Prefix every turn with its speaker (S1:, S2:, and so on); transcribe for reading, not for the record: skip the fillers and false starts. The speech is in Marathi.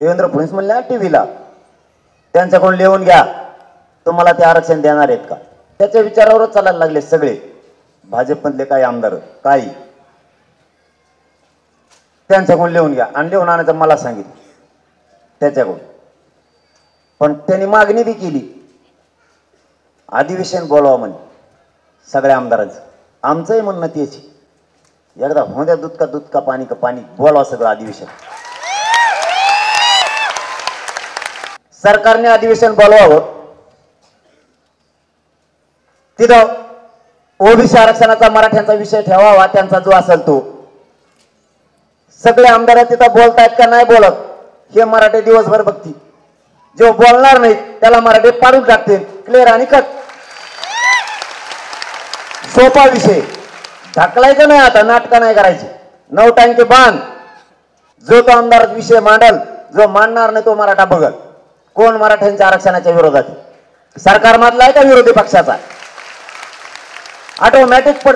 S1: देवेंद्र फडणवीस म्हणले टीव्हीला, त्यांच्याकडून लिहून घ्या तुम्हाला ते आरक्षण देणार आहेत का. त्याच्या विचारावरच चालायला लागले सगळे भाजपमधले काही आमदार काही. त्यांच्याकडून लिहून घ्या आणि लिहून आणायचं मला सांगितलं त्याच्याकडून. पण त्यांनी मागणी बी केली अधिवेशन बोलावं म्हणे सगळ्या आमदारांचं. आमचंही म्हणणं तेच एकदा होत्या दूध का पाणी का पाणी बोलावं सगळं अधिवेशन. सरकारने अधिवेशन बोलवावं. तिथं ओबीसी आरक्षणाचा मराठ्यांचा विषय ठेवावा त्यांचा जो असेल तो. सगळे आमदार तिथं बोलतायत का नाही बोलत हे मराठे दिवसभर बघतील. जो बोलणार नाही त्याला मराठे पाडून टाकतील. क्लिअर आणि कट. सोपा विषय. ढकलायचं नाही आता, नाटकं नाही करायची. 9 टांके बांध. जो तो आमदार विषय मांडल, जो मांडणार नाही तो मराठा बघल. कोण मराठ्यांच्या आरक्षणाच्या विरोधात सरकार मधला आहे का विरोधी पक्षाचा. ऑटोमॅटिक